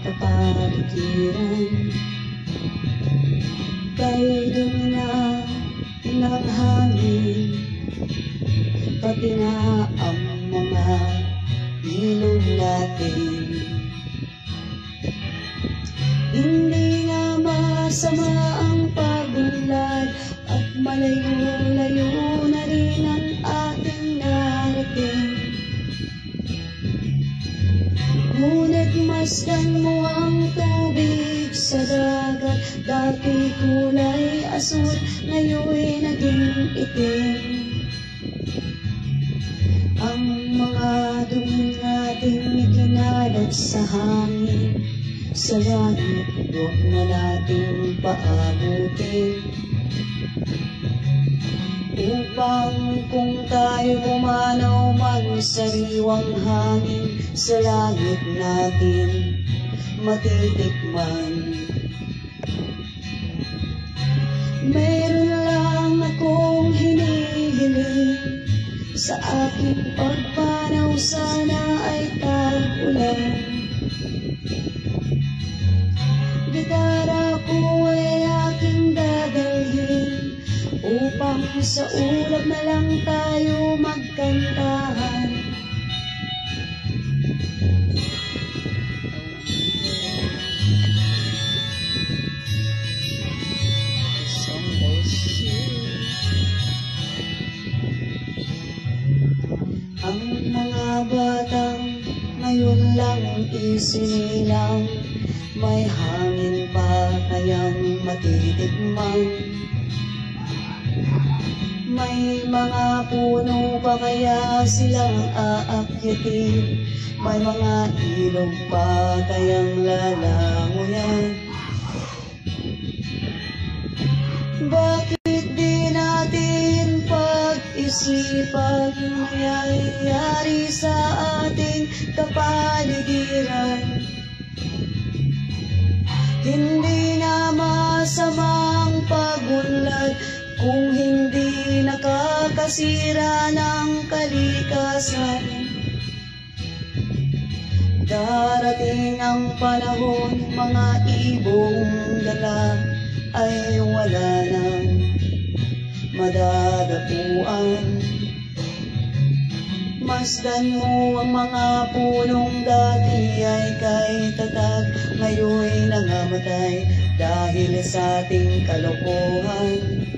kapaligiran. Kay dumi na ng hangin, pati na ang mga ilog natin. Hindi nga masama ang pagunlad at malayo-layo na rin ang ating narating. Ngunit masdan mo ang tubig sa dagat, dati kulay asul, ngayon'y naging itim. Ang mga dumi nating ikinalat sa hangin, sa langit, huwag na natin paabutin. Upang kung tayo pumanaw man sa sariwang hangin, sa langit natin matitikman. Mayroon lang akong hinihiling, sa aking pagpanaw sana ay tag-ulan. Gitara ko ay aking dadalhin, upang sa ulap na lang tayo magkantahan. Ang mga batang ngayon lang isinilang, may hangin pa kayang matitikman. May mga puno pa kaya silang aakyatin, may mga ilog pa kayang lalangoyan. Bakit di natin pag-isipan yung nangyayari sa ating kapaligiran? Hindi na masamang pagunlad kung hindi nakakasira ng kalikasan. Darating ang panahon, mga ibong dala ay wala nang madadapuan. Masdan mo ang mga punong dati ay kay tatag, ngayon'y nangamatay dahil sa ating kalokohan.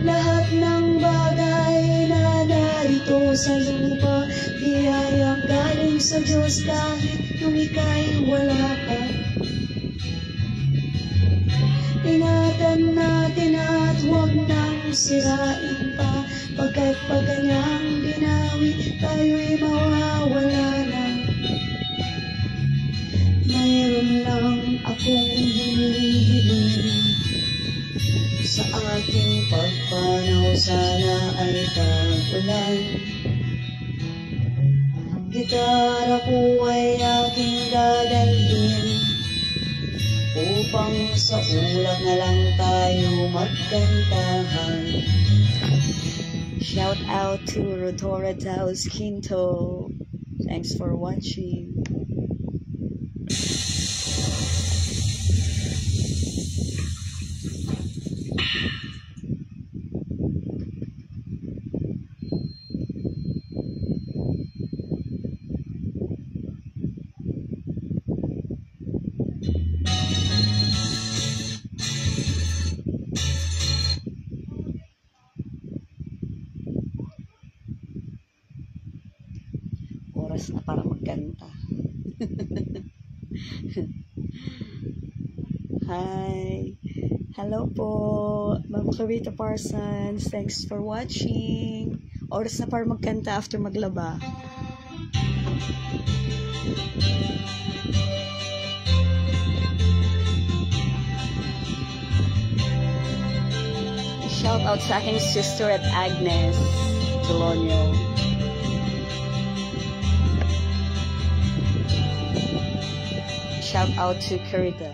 Lahat ng bagay na narito sa lupa, biyayang galing sa Diyos kahit yung ika'y wala pa. Ingatan natin at huwag nang sirain pa, pagkat pag kanyang binawi, tayo'y mawawala na. Mayroon lang akong hinihiling, sa aking pagpanaw sana ay tag-ulan. Gitara ko ay aking dadalhin, upang sa ulap na lang tayo magkantahan. Shout out to Rodora Taos Quinto. Thanks for watching. Oras na para magkanta. Hi. Hello po, Ma'am Clarita Parsons. Thanks for watching. Oras na para magkanta after maglaba. Shout out sa aking sister at Agnes Delonio. Shout out to Curita.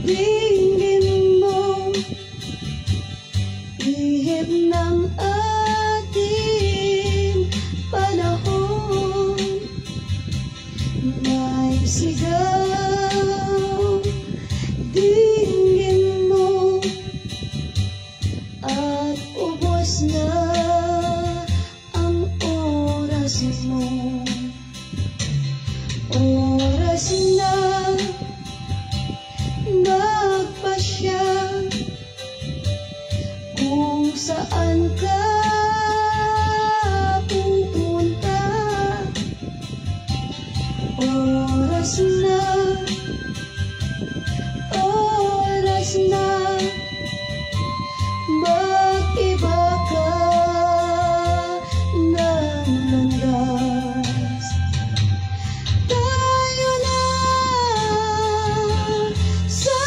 Tingin mo, ihip ng ating panahon. puso mo. Oras na magpasya kung saan ka pupunta. Oras na mag-iba ka ng landas. Tayo na sa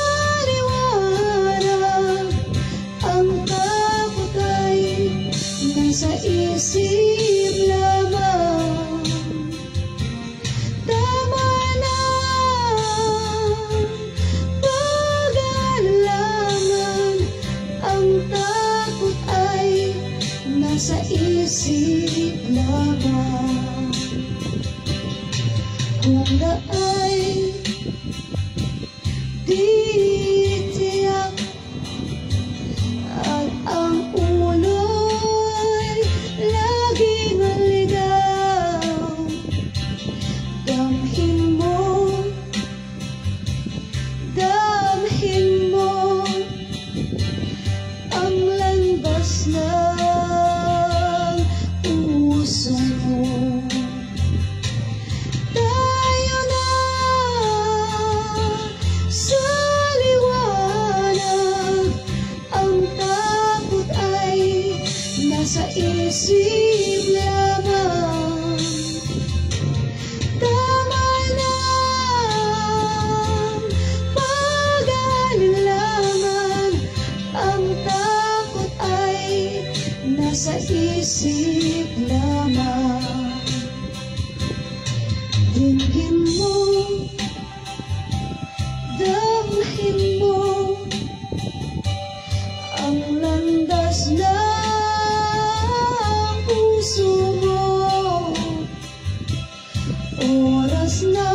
liwanag, ang takot ay nasa isip lamang. Tama na pag-aalaman, ang takot ay nasa isip lamang. Kung naay di tiyak at ang ulo'y laging ligaw, damhin mo ang landas ng puso mo. Tayo na sa liwanag, ang takot ay nasa isip lamang. Tama na pag-aalilangan, ang takot ay nasa isip lamang. Dinhin mo, damhin mo ang landas ng puso mo. Oras na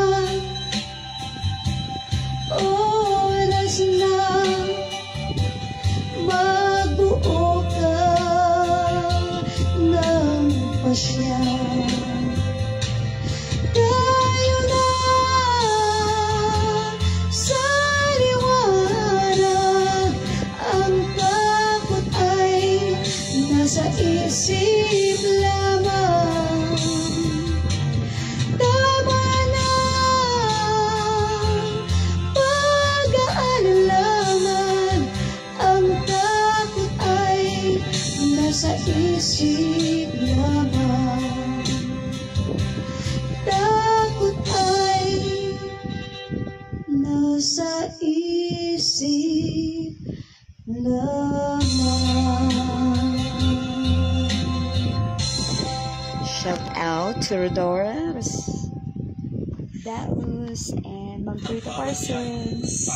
magbuo ka ng pasya. Tayo na sa liwanag, ang takot ay nasa isip lamang. Tama na pag-aalaman, ang takot ay nasa isip lamang. Takot ay nasa isip lamang. Shout out to Rodora, Dallas, and Mang Rita Parsons.